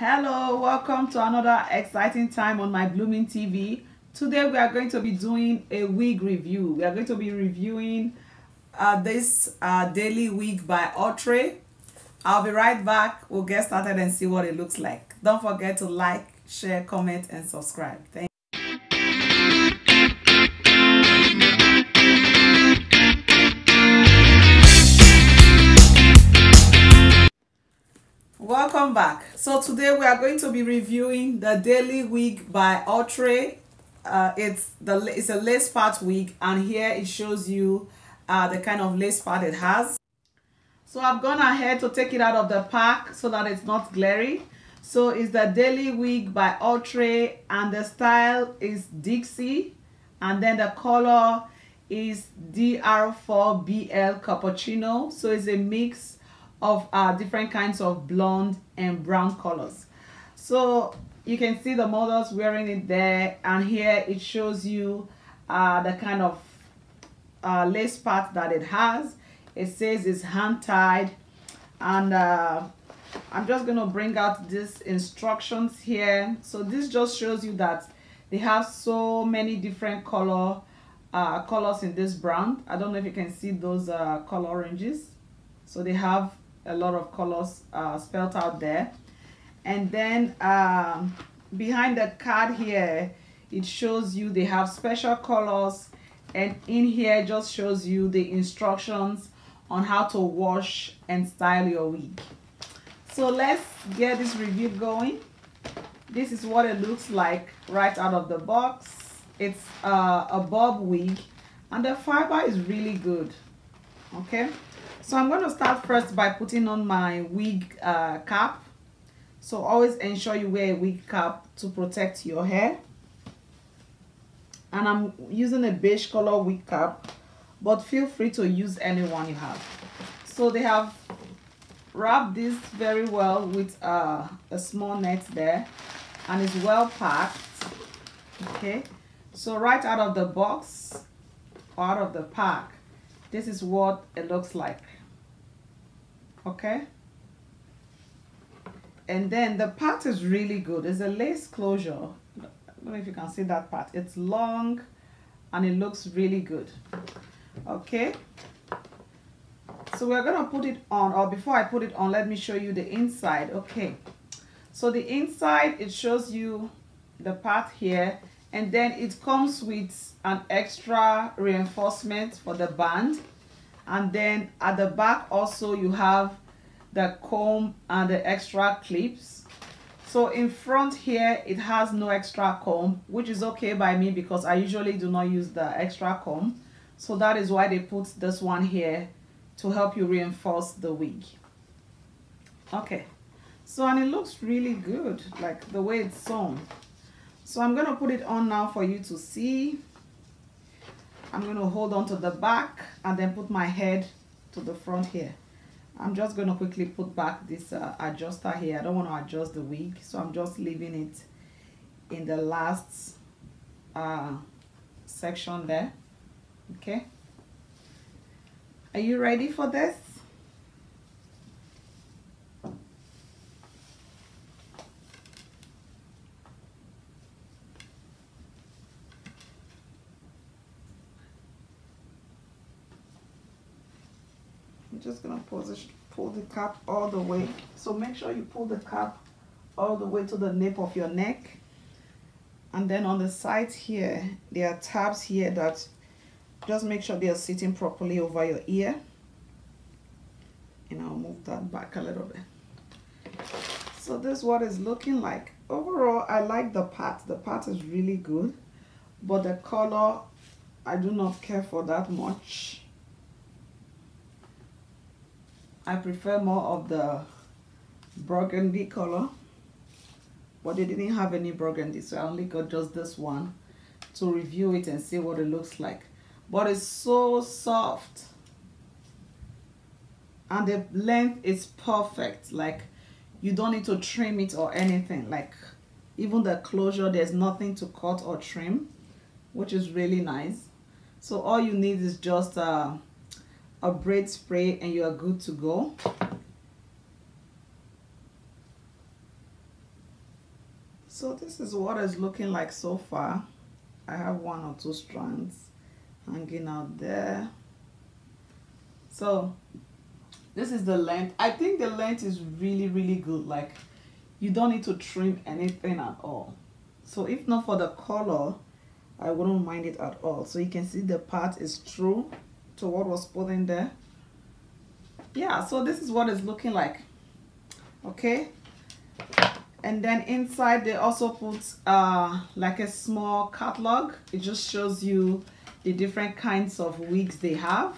Hello, welcome to another exciting time on my blooming TV. Today we are going to be doing a wig review. We are going to be reviewing this daily wig by Outre. I'll be right back. We'll get started and see what it looks like. Don't forget to like, share, comment, and subscribe. Thank you. Welcome back. So today we are going to be reviewing the daily wig by Outre. It's a lace part wig, and here it shows you the kind of lace part it has. So I've gone ahead to take it out of the pack so that it's not glary. So it's the daily wig by Outre, and the style is Dixie, and then the color is DR4BL Cappuccino. So it's a mix of different kinds of blonde and brown colors. So you can see the models wearing it there, and here it shows you the kind of lace part that it has. It says it's hand tied, and I'm just going to bring out these instructions here. So this just shows you that they have so many different colors in this brand. I don't know if you can see those color ranges. So they have a lot of colors spelled out there. And then behind the card here, it shows you they have special colors, and in here just shows you the instructions on how to wash and style your wig. So let's get this review going. This is what it looks like right out of the box. It's a bob wig, and the fiber is really good. Okay, so I'm going to start first by putting on my wig cap. So always ensure you wear a wig cap to protect your hair. And I'm using a beige color wig cap, but feel free to use any one you have. So they have wrapped this very well with a small net there, and it's well packed. Okay, so right out of the box or out of the pack, this is what it looks like. Okay, and then the part is really good. It's a lace closure. I don't know if you can see that part. It's long and it looks really good. Okay, so we're gonna put it on, or before I put it on, let me show you the inside. Okay, so the inside, it shows you the part here, and then it comes with an extra reinforcement for the band. And then at the back also you have the comb and the extra clips. So in front here it has no extra comb, which is okay by me because I usually do not use the extra comb. So that is why they put this one here to help you reinforce the wig. Okay, so and it looks really good, like the way it's sewn. So I'm going to put it on now for you to see. I'm going to hold on to the back and then put my head to the front here. I'm just going to quickly put back this adjuster here. I don't want to adjust the wig, so I'm just leaving it in the last section there. Okay, are you ready for this? I'm just gonna pull the cap all the way. So make sure you pull the cap all the way to the nape of your neck. And then on the sides here, there are tabs here that just make sure they are sitting properly over your ear. And I'll move that back a little bit. So this is what it's looking like. Overall, I like the part. The part is really good, but the color, I do not care for that much. I prefer more of the burgundy color, but they didn't have any burgundy, so I only got just this one to review it and see what it looks like. But it's so soft, and the length is perfect. Like, you don't need to trim it or anything. Like, even the closure, there's nothing to cut or trim, which is really nice. So all you need is just a braid spray and you are good to go. So this is what it's looking like so far. I have 1 or 2 strands hanging out there. So this is the length. I think the length is really good. Like, you don't need to trim anything at all. So if not for the color, I wouldn't mind it at all. So you can see the part is true to what was put in there. Yeah, so this is what it's looking like. Okay, and then inside they also put like a small catalog. It just shows you the different kinds of wigs they have.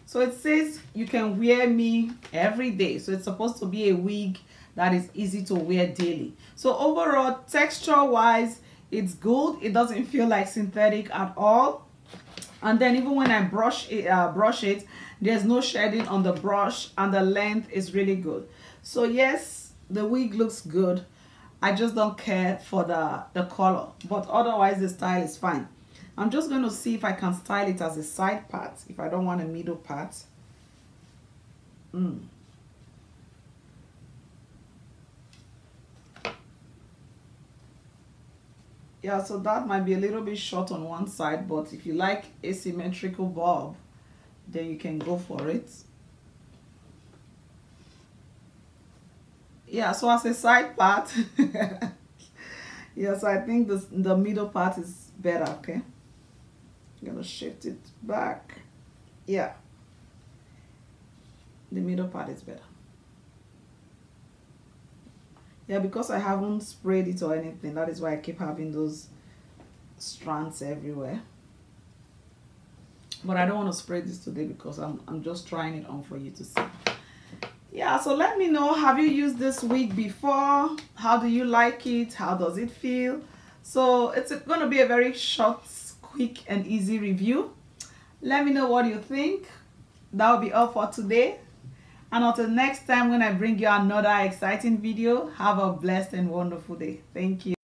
So it says you can wear me every day. So it's supposed to be a wig that is easy to wear daily. So overall, texture wise, it's good. It doesn't feel like synthetic at all. And then even when I brush it, there's no shedding on the brush, and the length is really good. So yes, the wig looks good. I just don't care for the color, but otherwise the style is fine. I'm just going to see if I can style it as a side part, if I don't want a middle part. Yeah, so that might be a little bit short on one side, but if you like asymmetrical bob, then you can go for it. Yeah, so as a side part, yeah, so I think the middle part is better. Okay, I'm gonna shift it back. Yeah, the middle part is better. Yeah, because I haven't sprayed it or anything, that is why I keep having those strands everywhere. But I don't want to spray this today because I'm just trying it on for you to see. Yeah, so let me know, have you used this wig before? How do you like it? How does it feel? So it's going to be a very short, quick and easy review. Let me know what you think. That will be all for today. And until next time when I bring you another exciting video, have a blessed and wonderful day. Thank you.